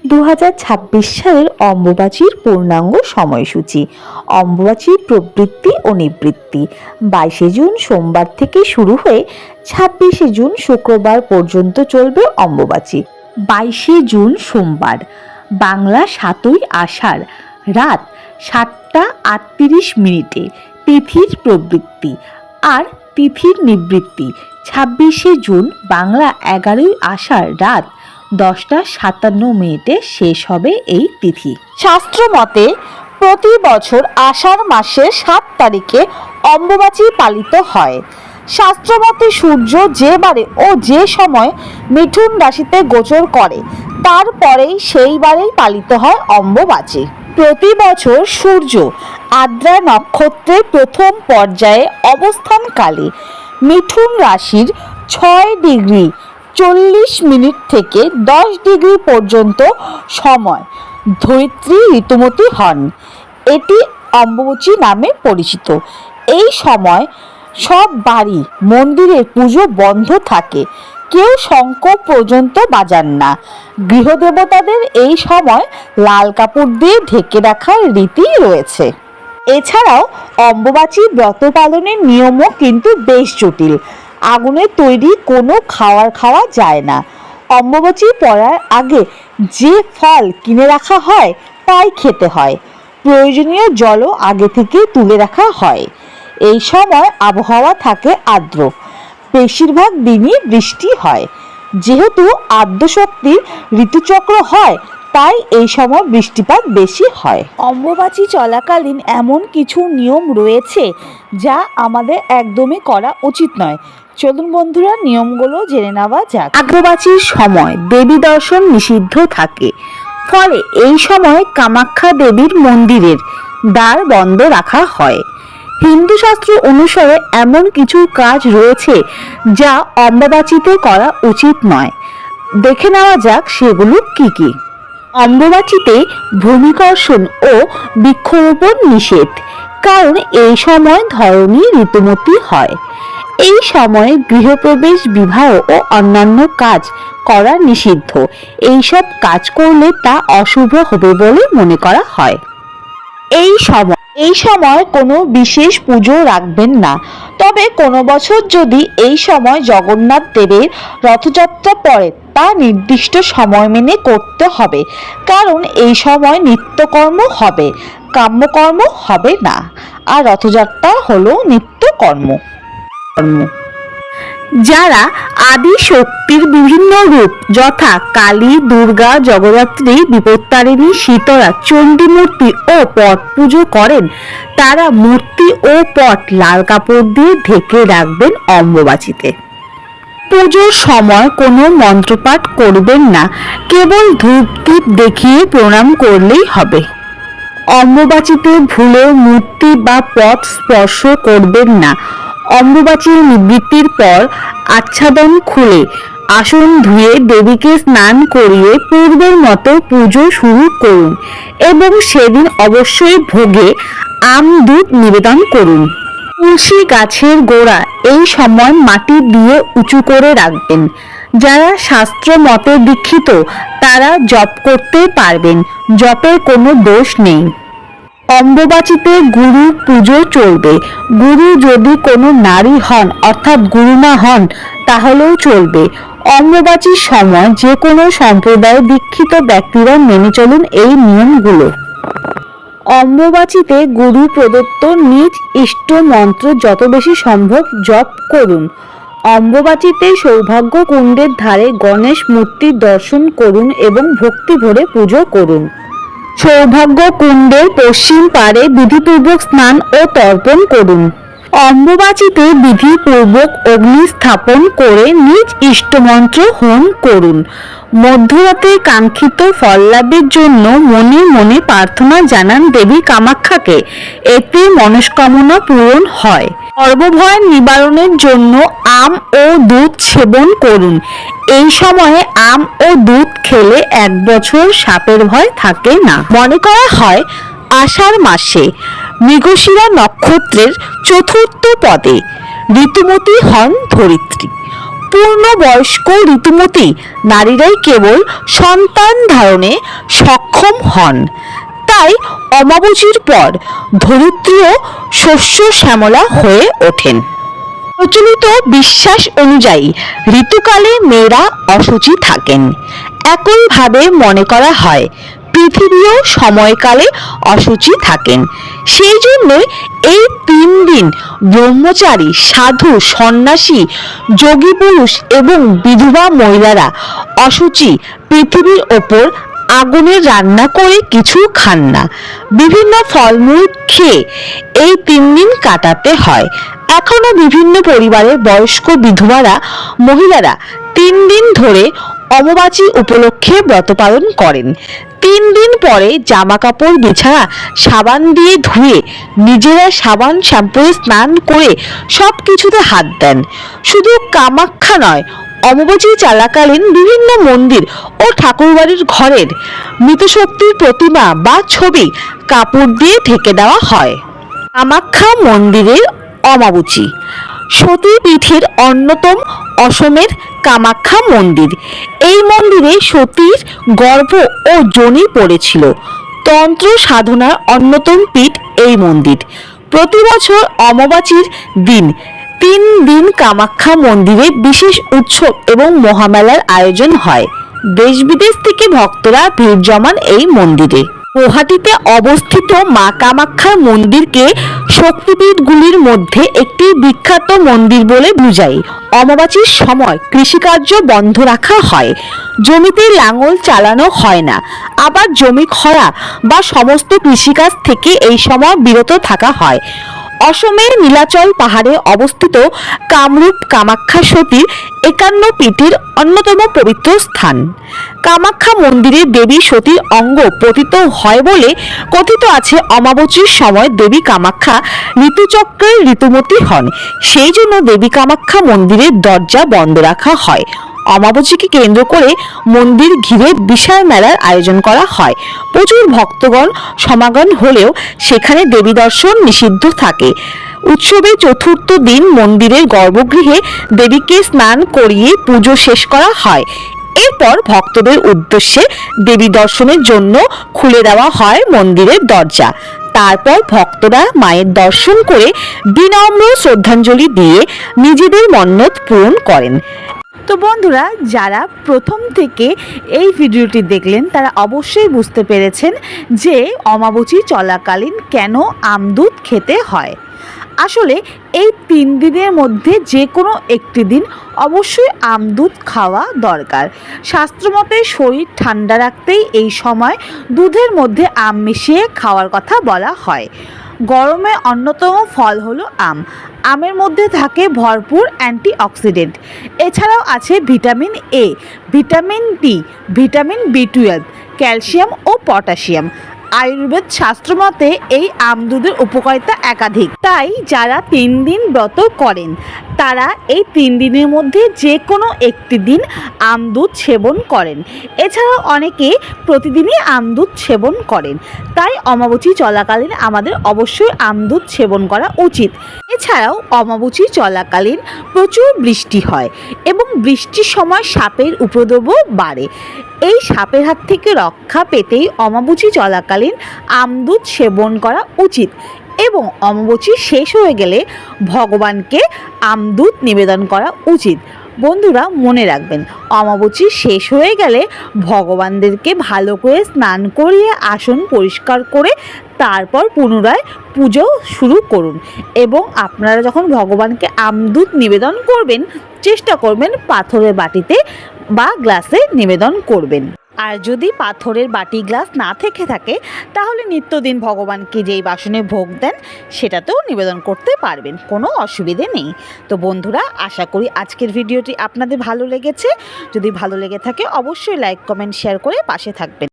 2026 সালের অম্বুবাচীর পূর্ণাঙ্গ সময়সূচি। অম্বুবাচীর প্রবৃত্তি ও নিবৃত্তি 22শে জুন সোমবার থেকে শুরু হয়ে 26শে জুন শুক্রবার পর্যন্ত চলবে অম্বুবাচী। 22শে জুন সোমবার, বাংলা 7ই আষাঢ়, রাত 7টা 38 মিনিটে তিথির প্রবৃত্তি আর তিথির নিবৃত্তি। 26শে জুন বাংলা 11ই আষাঢ়, রাত 10টা 57 মিনিটে শেষ হবে এই তিথি। শাস্ত্র মতে প্রতি বছর আষাঢ় মাসের 7 তারিখে অম্বুবাচী পালিত হয়। শাস্ত্রমতে সূর্য যে বারে ও যে সময় মিথুন রাশিতে গোচর করে তারপরেই সেই বারেই পালিত হয় অম্বুবাচী। প্রতি বছর সূর্য আদ্রা নক্ষত্রের প্রথম পর্যায়ে অবস্থানকালে মিথুন রাশির 6 ডিগ্রি 40 মিনিট থেকে 10 ডিগ্রি পর্যন্ত সময় ধরিত্রী ঋতুমতী হন। এটি অম্বুবাচী নামে পরিচিত। এই সময় সব বাড়ি মন্দিরের পুজো বন্ধ থাকে, কেউ শঙ্খ পর্যন্ত বাজান না। গৃহদেবতাদের এই সময় লাল কাপড় দিয়ে ঢেকে রাখার রীতি রয়েছে। এছাড়াও অম্বুবাচী ব্রত পালনের নিয়মও কিন্তু বেশ জটিল। আগুনে তৈরি কোনো খাওয়া যায় না। অম্বুবাচী পড়ার আগে যে ফল কিনে রাখা হয় তাই খেতে হয়। প্রয়োজনীয় জলও আগে থেকে তুলে রাখা হয়। এই সময় আবহাওয়া থাকে আর্দ্র, বেশিরভাগ দিনই বৃষ্টি হয়। যেহেতু আদ্যশক্তির ঋতুচক্র হয় তাই এই সময় বৃষ্টিপাত বেশি হয়। অম্বুবাচী চলাকালীন এমন কিছু নিয়ম রয়েছে যা আমাদের একদমই করা উচিত নয়। চলুন বন্ধুরা, নিয়মগুলো জেনে নেওয়া যাক। অম্বুবাচীর সময় দেবী দর্শন নিষিদ্ধ থাকে, ফলে এই সময় কামাখ্যা দেবীর মন্দিরের দ্বার বন্ধ রাখা হয়। হিন্দু শাস্ত্র অনুসারে এমন কিছু কাজ রয়েছে যা অম্বুবাচীতে করা উচিত নয়। দেখে নেওয়া যাক সেগুলো কি কি। অম্বুবাচীতে ভূমিকর্ষণ ও বৃক্ষরোপণ নিষেধ, কারণ এই সময় ধরণী ঋতুমতী হয়। এই সময়ে গৃহপ্রবেশ, বিবাহ ও অন্যান্য কাজ করা নিষিদ্ধ। এইসব কাজ করলে তা অশুভ হবে বলে মনে করা হয়। এই সময় কোনো বিশেষ পুজো রাখবেন না। তবে কোনো বছর যদি এই সময় জগন্নাথ দেবের রথযাত্রা পড়ে তা নির্দিষ্ট সময় মেনে করতে হবে, কারণ এই সময় নিত্যকর্ম হবে, কাম্যকর্ম হবে না। আর রথযাত্রা হলো নিত্যকর্ম। যারা আদি শক্তির বিভিন্ন রূপ যথা কালী, দুর্গা, জগদ্ধাত্রী, বিপত্তারিণী, শীতলা, চণ্ডী মূর্তি ও পট পুজো করেন তারা মূর্তি ও পট লাল কাপড় দিয়ে ঢেকে রাখবেন অম্বুবাচীতে। পুজোর সময় কোনো মন্ত্রপাঠ করবেন না, কেবল ধূপ দীপ দেখিয়ে প্রণাম করলেই হবে। অম্বুবাচীতে ভুলেও মূর্তি বা পট স্পর্শ করবেন না। অম্বুবাচীর নিবৃত্তির পর আচ্ছাদন খুলে আসন ধুয়ে দেবীকে স্নান করিয়ে পূর্বের মতো পুজো শুরু করুন এবং সেদিন অবশ্যই ভোগে আম দুধ নিবেদন করুন। তুলসী গাছের গোড়া এই সময় মাটি দিয়ে উঁচু করে রাখবেন। যারা শাস্ত্র মতে দীক্ষিত তারা জপ করতে পারবেন, জপের কোনো দোষ নেই। অম্বুবাচীতে গুরু পুজো চলবে। গুরু যদি কোনো নারী হন অর্থাৎ গুরুমা হন তাহলেও চলবে। অম্বুবাচীর সময় যে কোনো সম্প্রদায়ে দীক্ষিত ব্যক্তিরা মেনে চলুন এই নিয়মগুলো। অম্বুবাচীতে গুরু প্রদত্ত নিজ ইষ্ট মন্ত্র যত বেশি সম্ভব জপ করুন। অম্বুবাচীতে সৌভাগ্য কুণ্ডের ধারে গণেশ মূর্তির দর্শন করুন এবং ভক্তি ভরে পুজো করুন। সৌভাগ্য কুণ্ডের পশ্চিম পারে বিধিপূর্বক স্নান ও তর্পণ করুন। অম্বুবাচীতে বিধিপূর্বক অগ্নি স্থাপন করে নিজ ইষ্টমন্ত্র হোম করুন। মধ্যরাতে কাঙ্ক্ষিত ফল লাভের জন্য মনে মনে প্রার্থনা জানান দেবী কামাখ্যাকে, এতে মনস্কামনা পূরণ হয়। সর্বভয় নিবারণের জন্য আম ও দুধ সেবন করুন। এই সময়ে আম ও দুধ খেলে 1 বছর সাপের ভয় থাকে না। মনে করা হয় আষাঢ় মাসে মৃগশিরা নক্ষত্রের চতুর্থ পদে ঋতুমতী হন ধরিত্রী। পূর্ণবয়স্ক ঋতুমতী নারীরাই কেবল সন্তান ধারণে সক্ষম হন। তাই অমাবস্যার পর ধরিত্রীও শস্য শ্যামলা হয়ে ওঠেন। প্রচলিত বিশ্বাস অনুযায়ী ঋতুকালে মেয়েরা অশুচি থাকেন। একইভাবে মনে করা হয় পৃথিবীও সময়কালে অশুচি থাকেন। সেই জন্যই এই 3 দিন ব্রহ্মচারী, সাধু, সন্ন্যাসী, যোগী পুরুষ এবং বিধবা মহিলারা অশুচি পৃথিবীর ওপর আগুনে রান্না করে কিছু খান না। বিভিন্ন ফলমূল খেয়ে এই 3 দিন কাটাতে হয়। এখনো বিভিন্ন পরিবারের বয়স্ক বিধবারা মহিলারা 3 দিন ধরে অমাবস্যা উপলক্ষে ব্রত পালন করেন। 3 দিন পরে জামা কাপড় বিছানা সাবান দিয়ে ধুয়ে নিজেরা সাবান শ্যাম্পুয়ে স্নান করে সব কিছুতে হাত দেন। শুধু কামাখ্যা নয়, অমাবস্যা চলাকালীন বিভিন্ন মন্দির ও ঠাকুরবাড়ির ঘরের মৃতশক্তির প্রতিমা বা ছবি কাপড় দিয়ে ঢেকে দেওয়া হয়। কামাখ্যা মন্দিরের অমাবস্যা সতীপীঠের অন্যতম অসমের কামাখ্যা মন্দির। এই মন্দিরে সতীর গর্ভ ও যোনি পড়েছিল। তন্ত্র সাধনার অন্যতম পীঠ এই মন্দির। প্রতি বছর অমাবস্যার দিন 3 দিন কামাখ্যা মন্দিরে বিশেষ উৎসব এবং মহামেলার আয়োজন হয়। দেশ বিদেশ থেকে ভক্তরা ভিড় জমান এই মন্দিরে। গুয়াহাটিতে অবস্থিত মা কামাখ্যার মন্দিরকে শক্তিপীঠগুলির মধ্যে একটি বিখ্যাত মন্দির বলে বোঝায়। অমাবস্যার সময় কৃষিকার্য বন্ধ রাখা হয়। জমিতে লাঙল চালানো হয় না। আবার জমি খরা বা সমস্ত কৃষিকাজ থেকে এই সময় বিরত থাকা হয়। অসমের নীলাচল পাহাড়ে অবস্থিত কামরূপ কামাখ্যা সতীর 51 পীঠের অন্যতম পবিত্র স্থান। কামাখ্যা মন্দিরে দেবী সতীর অঙ্গ পতিত হয় বলে কথিত আছে। অমাবস্যার সময় দেবী কামাখ্যা ঋতুচক্রের ঋতুমতী হন। সেই জন্য দেবী কামাখ্যা মন্দিরের দরজা বন্ধ রাখা হয়। অমাবস্যাকে কেন্দ্র করে মন্দির ঘিরে বিশাল মেলার আয়োজন করা হয়। প্রচুর ভক্তগণ সমাগম হলেও সেখানে দেবী দর্শন নিষিদ্ধ থাকে। উৎসবের চতুর্থ দিন মন্দিরের গর্ভগৃহে দেবীকে স্নান করিয়ে পুজো শেষ করা হয়। এরপর ভক্তদের উদ্দেশ্যে দেবী দর্শনের জন্য খুলে দেওয়া হয় মন্দিরের দরজা। তারপর ভক্তরা মায়ের দর্শন করে বিনম্র শ্রদ্ধাঞ্জলি দিয়ে নিজেদের মন্নত পূরণ করেন। তো বন্ধুরা, যারা প্রথম থেকে এই ভিডিওটি দেখলেন তারা অবশ্যই বুঝতে পেরেছেন যে অমাবস্যা চলাকালীন কেন আমদুধ খেতে হয়। আসলে এই 3 দিনের মধ্যে যে কোনো একটি দিন অবশ্যই আমদুধ খাওয়া দরকার। শাস্ত্রমতে শরীর ঠান্ডা রাখতেই এই সময় দুধের মধ্যে আম মিশিয়ে খাওয়ার কথা বলা হয়। গরমে অন্যতম ফল হলো আম। আমের মধ্যে থাকে ভরপুর অ্যান্টিঅক্সিডেন্ট। এছাড়াও আছে vitamin A, vitamin D, vitamin বি12, ক্যালসিয়াম ও পটাশিয়াম। আয়ুর্বেদ শাস্ত্রমতে এই আমদুধের উপকারিতা একাধিক। তাই যারা 3 দিন ব্রত করেন তারা এই 3 দিনের মধ্যে যে কোনো একটি দিন আমদুধ সেবন করেন। এছাড়াও অনেকে প্রতিদিনই আমদুধ সেবন করেন। তাই অমাবস্যা চলাকালীন আমাদের অবশ্যই আমদুধ সেবন করা উচিত। এছাড়াও অমাবস্যা চলাকালীন প্রচুর বৃষ্টি হয় এবং বৃষ্টির সময় সাপের উপদ্রবও বাড়ে। এই সাপের হাত থেকে রক্ষা পেতেই অমাবস্যা চলাকালীন আমদুধ সেবন করা উচিত এবং অমাবস্যা শেষ হয়ে গেলে ভগবানকে আমদুধ নিবেদন করা উচিত। বন্ধুরা মনে রাখবেন, অমাবস্যা শেষ হয়ে গেলে ভগবানদেরকে ভালো করে স্নান করিয়ে আসন পরিষ্কার করে তারপর পুনরায় পুজো শুরু করুন এবং আপনারা যখন ভগবানকে আমদুধ নিবেদন করবেন চেষ্টা করবেন পাথরের বাটিতে বা গ্লাসে নিবেদন করবেন। আর যদি পাথরের বাটি গ্লাস না থেকে থাকে তাহলে নিত্যদিন ভগবানকে যেই বাসনে ভোগ দেন সেটাতেও নিবেদন করতে পারবেন, কোনো অসুবিধে নেই। তো বন্ধুরা, আশা করি আজকের ভিডিওটি আপনাদের ভালো লেগেছে। যদি ভালো লেগে থাকে অবশ্যই লাইক, কমেন্ট, শেয়ার করে পাশে থাকবেন।